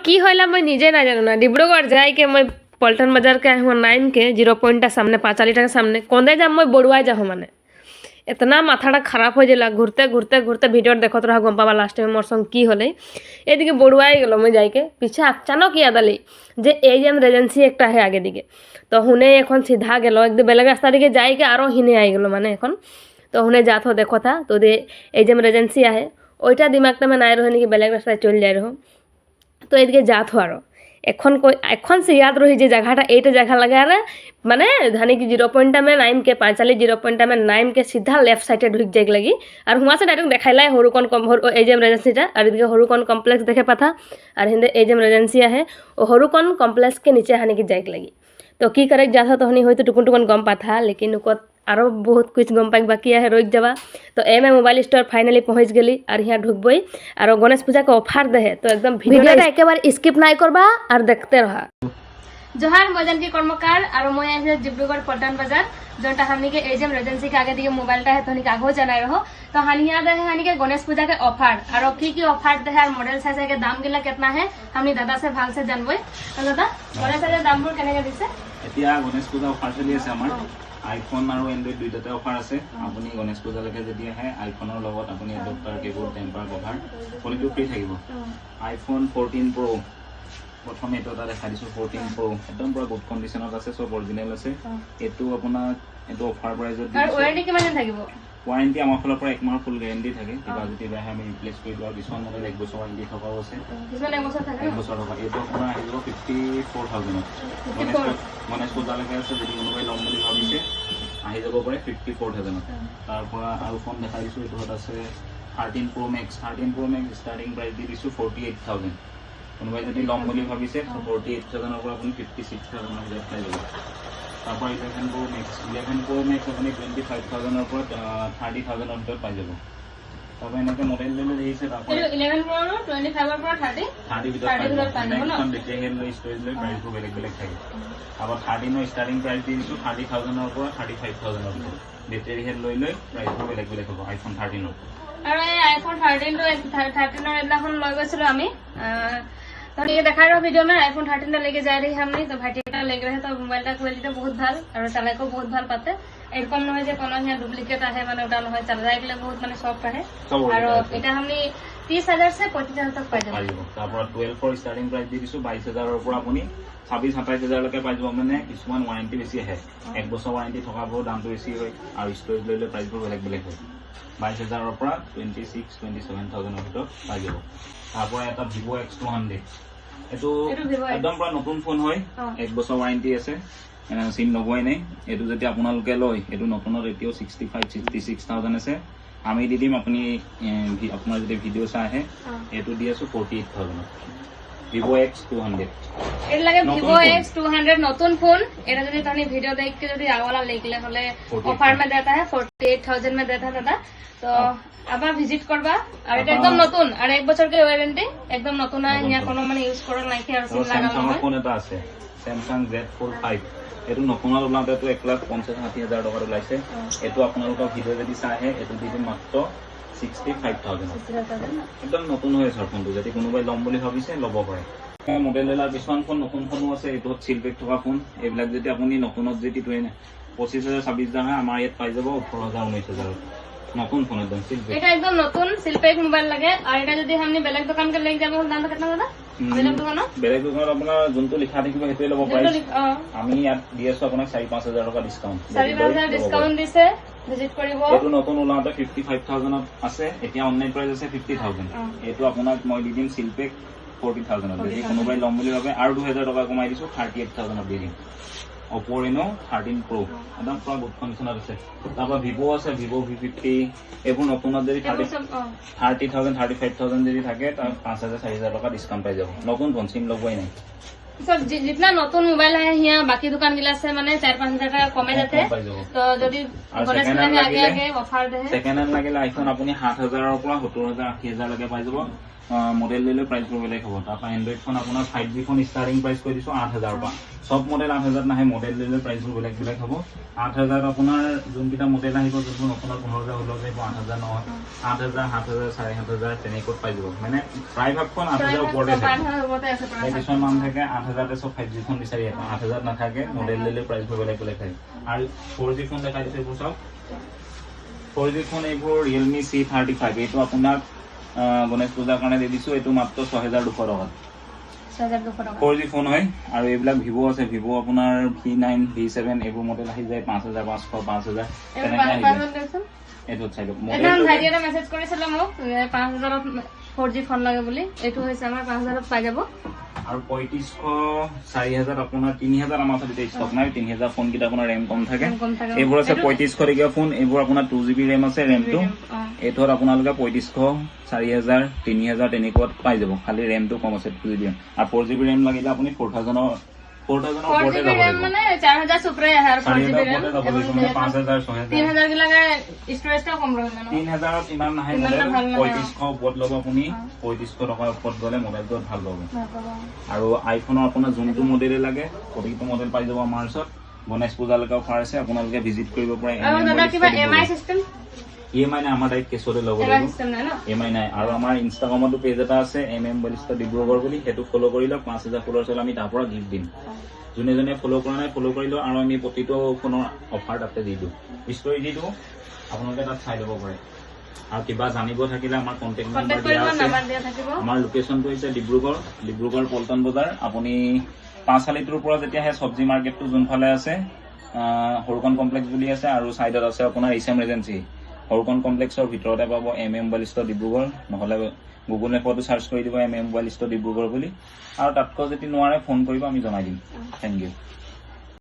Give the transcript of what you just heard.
কি হইলা মই নিজে না জানো না ডিব্ৰুগড় যাই के मैं पल्टन बाजार के आऊँ 9 के 0 पॉइंट सामने 45 टाका सामने कंदे जाम मैं बड़ुआ जाऊँ माने इतना माथाटा खराब हो जाला घूरते घूरते घूरते भिडियो देखत रहा गम पावा लास्ट में मोर संग की होले एदिके बड़ुआ गेलो मैं जाइके पीछे अचानक याद आली जे एजेम रेजेंसी एकटा है आगे दिके तो हुने এখন सीधा गेलो एकदम बेलेग रास्ता दिके जाइके आरो हिने आई गेलो माने এখন तो हुने जात हो देखो था तो दे एजेम रेजेंसी आहे ओइटा दिमाग में नाइ रहो कि बेलेग रास्ता चल जाए रहो तो एदिके जात हो आरो এখন से याद रही जे जगहटा एटा जगह लगा रे माने धानी की 0 पॉइंट में 9 के 45 0 पॉइंट में 9 के सीधा लेफ्ट साइडे ढुक जाए लगी और हुआ से डायरेक्ट देखाइला हरुकन एजेम रेजेंसीटा और इधर हरुकन कॉम्प्लेक्स देखे पाथा और हिंदे एजेम रेजेंसी है और हरुकन कॉम्प्लेक्स के नीचे हानि की जाए लगी तो की करे जाता तो हनी होय तो टुकुन टुकुन गम पाथा लेकिन उको आरो बहुत कुछ गम पाक बाकी है रोक जावा तो एम मोबाइल स्टोर फाइनली पहुँच गली और यहाँ ढुकबई और गणेश पूजा के ऑफर दे तो एकदम वीडियो एक बार स्किप नहीं करबा और देखते रहा जोहार मजन की कर्मकार और मैं आई डिब्रुगढ़ पल्टन बाजार जोटा हमनी के एजेम रेजेंसी के आगे दिए मोबाइलटा है तो हनी आगो जाना रहो तो हनी याद है हनी के गणेश पूजा के ऑफर और की ऑफर दे और मॉडल साइज के दाम गिला कितना है हमनी दादा से भाल से जानबई तो दादा गणेश साइजर दामबुर केनेके दिसे এতিয়া গণেশ পূজা অফাৰ চলি আছে আমাৰ আইফোন আৰু এন্ড্ৰইড দুইটাতে অফাৰ আছে আপুনি গণেশ পূজালৈকে যদি আহে আইফোনৰ লগত আপুনি adapter cable temper cover সকলোটো free থাকিব আইফোন 14 প্ৰ প্ৰথম এটা দেখা দিছো 14 প্ৰ একদম পুৰা গুড কন্ডিশনত আছে সব অৰিজিনাল আছে এটো আপোনাৰ এটো অফাৰ প্ৰাইজত আৰু ওয়াৰেন্টি কিমান থাকিব ওয়াৰেন্টি আমাৰ ফলৰ পৰা 1 মাহৰ ফুল গ্যাৰান্টি থাকে কিবা যদি বেয়া আমি ৰিপ্লেস কৰি দিও কিছুমান মডেল 1 বছৰ ওয়াৰেন্টি থকাও আছে কিছুমান 1 বছৰ থাকে 1 বছৰ থকা এটো আপোনাৰ আহিব 54000 গণেশ পূজালৈকে আছে যদি কোনোবাই ল'ম বুলি ভাবিছে আহি যাব পাৰে 54000 তাৰ পৰা আৰু ফোন দেখাই দিছো এটো আছে 13 Pro Max ষ্টাৰ্টিং প্ৰাইস দি দিছো 48000 কোনোবাই যদি ল'ম বুলি ভাবিছে 48000 ৰ পৰা আপুনি 56000 ৰ ভিতৰত পাই যাব তারপর 11 Pro Max আপনি 25000 এর উপর 30000 এর ভিতর পাই যাব তবে এনেকে মডেল লেলে দিয়েছে তারপর 11 Pro 25 এর পর 30 ভিতর পাই যাব কোন ডিটেইল লই স্টোরেজ লই প্রাইস কো বেলেগ বেলেগ থাকে আবার 13 এর স্টার্টিং প্রাইস দিয়েছো 30000 এর উপর 35000 এর উপর ডিটেইল হেড লই প্রাইস কো বেলেগ বেলেগ হবে আইফোন 13 এর আর এই আইফোন 13 এর এলাখন লই গছিল আমি तो ये देखा रहा वीडियो में आईफोन 13 लेके जा रही हमने तो भाई लेके रहे तो मोबाइल क्वालिटी बहुत ভাল और चलाए को बहुत ভাল पाते এরকম নহয় যে কোনো হিয়া ডুপ্লিকেট আহে মানে ওটা নহয় চালাই গেলে বহুত মানে সফট আহে আর এটা हमने 30000 से 35000 तक পাই যাব তারপর 12 ফর স্টার্টিং প্রাইস দি দিছো 22000 এর উপর আপনি 26-27000 লৈকে পাই যাব মানে কিছুমান ওয়ারেন্টি বেশি আহে 1 বছৰ ওয়াৰেন্টি থকা বহুত দামটো বেশি হয় আৰু স্টোৰেজ লইলে প্ৰাইসবোৰ বেলেগ বেলেগ হয় 22000 এৰ উপৰ 26-27000 এৰ ভিতৰত পাই যাব তাৰপৰ এটা Vivo X200 এটো একদম পুৰা নতুন ফোন হয় 1 বছৰ ওয়াৰেন্টি আছে সিম লগোৱাই নাই এটো যদি আপোনালোকে লয় এটো নতুনৰ এটিও 65-66,000 আছে আমি দি দিম আপুনি আপোনাৰ যদি ভিডিও চাই আহে এটো দি আছো 48000 Vivo X200 এর লাগে Vivo X200 নতুন ফোন এটা যদি আপনি ভিডিও দেখ के যদি আগলা लेके হলে অফার में देता है 48000 में देता है दादा तो আবার ভিজিট করবা আর এটা একদম নতুন আর 1 বছরের ওয়ারেন্টি একদম নতুন আর ইয়া কোনো মানে ইউজ করা নাই কি আর সিম লাগানো হয় ফোন এটা আছে Samsung Z Fold 5 এটো নতুনৰ ওলাতে তো 1,50,000 টকা ওলাইছে এটো আপোনালোকৰ ভিডিও যদি চাই এটো দিম মাত্ৰ 65000 একদম নতুন হৈ আছে ফোনটো যদি কোনোবাই ল'ম বুলি ভাবিছে ল'ব পাৰে মডেল এলা কিছুমান ফোন নতুন ফোনো আছে এটো সিলপেক থকা ফোন এইবিলাক যদি আপুনি নতুনত যদি 25000-26000 আমাৰ ইয়াত পাই যাব 18000-19000 নতুন ফোন একদম সিলপেক এটা একদম নতুন সিলপেক মোবাইল লাগে আর এটা যদি আপনি বেলেগ দোকান কে লেকে যাব দামটা কেতনা দাদা বেলেগ দোকানত আপোনাৰ যোনটো লিখা থাকিব হেতু ল'ব পাৰে আমি ইয়াত দি আছো আপোনাক 4-5,000 টকা ডিসকাউন্ট 4,500 ডিসকাউন্ট দিছে ভিজিট কৰিব এটো নতুন ওলাতে 55000 আছে এতিয়া অনলাইন প্রাইস আছে 50000 এটো আপোনাক মই দি দিম সিলপেক 40000 যদি কোনোবাই ল'ম বুলি ভাবে আৰু 2000 টকা কমাই দিছো 38000 দি দিম Oppo Reno 13 Pro একদম পুরা গুড কন্ডিশনত আছে তারপর Vivo আছে Vivo V50 এবং নতুনত যদি 30000-35000 যদি থাকে তার 5000-4000 টাকা ডিসকাউন্ট পাই যাব নতুন ফোন সিম লগোৱাই নাই सब जितना नতুন मोबाइल है यहाँ बाकी दुकान गिला से माने 4-5,000 টাকা কমে যাতে তো যদি গণেশ পূজা আগে আগে অফার দে সেকেন্ড হ্যান্ড লাগিলে আইফোন আপুনি 7000 ৰ পৰা 70000-80000 লৈকে পাই যাব মডেল লৈ লৈ প্ৰাইচবোৰ বেলেগ হ'ব। তাৰপৰা এণ্ড্ৰইড ফোন আপোনাৰ 5G ফোন ষ্টাৰ্টিং প্ৰাইচ কৈ দিছোঁ 8,000 পৰা। সব মডেল 8,000 নাহে, মডেল লৈ লৈ প্ৰাইচবোৰ বেলেগ বেলেগ হ'ব। 8,000 আপোনাৰ যোনকেইটা মডেল আহিব, যোনবোৰ আপোনাৰ 15,000 16,000 আহিব, 8,000 নহয় 8,000 7,000 7,500 তেনেকৈ পাই যাব। মানে প্ৰায়ভাগখন 8,000 ওপৰতে থাকে। কিছুমান মানুহ থাকে 8,000তে চব 5G ফোন বিচাৰি আহে, 8,000 নাথাকে, মডেল লৈ লৈ প্ৰাইচবোৰ বেলেগ বেলেগ থাকে। আৰু 4G ফোন দেখাই দিছোঁ এইবোৰ চব 4G ফোন, এইবোৰ ৰিয়েলমি C35। এইটো আপোনাক গণেশ পূজাৰ কাৰণে দি দিছোঁ, এইটো মাত্ৰ 6,200 টকাত 4G ফোন হয়। আৰু এইবিলাক ভিভ' আছে, ভিভ' আপোনাৰ V9 V7 এইবোৰ মডেল আহি যায় 5,500 5,000 তেনেকৈ আহি যায়। এইটোত চাই লওক ভাইটি এটা মেছেজ কৰিছিলে মোক 5,000ত 4G ফোন লাগে বুলি। এইটো হৈছে আমাৰ 5,000ত পাই যাব। আৰু 3500 4,000 আপোনাৰ 3,000 আমাৰ ওচৰত এতিয়া ষ্টক নাই। 3,000 ফোনকেইটা আপোনাৰ ৰেম কম থাকে। এইবোৰ আছে 3500 টকীয়া ফোন, এইবোৰ আপোনাৰ 2GB ৰেম আছে, ৰেমটো এইটোত আপোনালোকে 3500 4,000 3,000 তেনেকুৱাত পাই যাব। খালি ৰেমটো কম আছে 2GB ৰেম। আৰু 4GB ৰেম লাগিলে আপুনি 4,000ৰ ওপৰতে যাব লাগিব। মানে 4,000 সুপ্ৰে আহে আৰু 4GB ৰেম 5,000 6,000 3,000 কি লাগে, ষ্টৰেজটাও কম ৰহে মানে 3,000ত ইমান নাহে মডেল। 3500 ওপৰত ল'ব আপুনি, 3500 টকাৰ ওপৰত গ'লে মডেলটো ভাল পাব। আৰু আইফোনৰ আপোনাৰ যোনটো মডেলে লাগে প্ৰতিটো মডেল পাই যাব আমাৰ ওচৰত। গণেশ পূজালৈকে অফাৰ আছে, আপোনালোকে ভিজিট কৰিব পাৰে। EMI নাই, আমাৰ ডাইৰেক্ট কেছতে ল'ব লাগিব। EMI নাই। আৰু আমাৰ ইনষ্টাগ্ৰামতো পেজ এটা আছে বলিষ্ঠ ডিব্ৰুগড় বুলি, সেইটো ফ'ল' কৰি লওক। 5,000 ফলোৱাৰ্ছ হ'লে আমি তাৰ পৰা গিফ্ট দিম। যোনে যোনে ফ'ল' কৰা নাই ফ'ল' কৰি লওক। আৰু আমি প্ৰতিটো ফোনৰ অফাৰ তাতে দি দিওঁ, ষ্টৰি দি দিওঁ, আপোনালোকে তাত চাই ল'ব পাৰে। আৰু কিবা জানিব থাকিলে আমাৰ কণ্টেক্ট নম্বৰ দিয়া আছে। আমাৰ লোকেশ্যনটো হৈছে ডিব্ৰুগড় পল্টন বজাৰ। আপুনি 5 আলিটোৰ পৰা যেতিয়া আহে চব্জি মাৰ্কেটটো যোনফালে আছে, সৰুকণ কমপ্লেক্স বুলি আছে, আৰু ছাইডত আছে আপোনাৰ ইছাম ৰেজেঞ্চি। সৰুকণ কমপ্লেক্সৰ ভিতৰতে পাব বলিষ্ঠ ডিব্ৰুগড়, নহ'লে গুগল মেপতো চাৰ্চ কৰি দিব বলিষ্ঠ ডিব্ৰুগড় বুলি। আৰু তাতকৈ যদি নোৱাৰে ফোন কৰিব, আমি জনাই দিম। Thank U.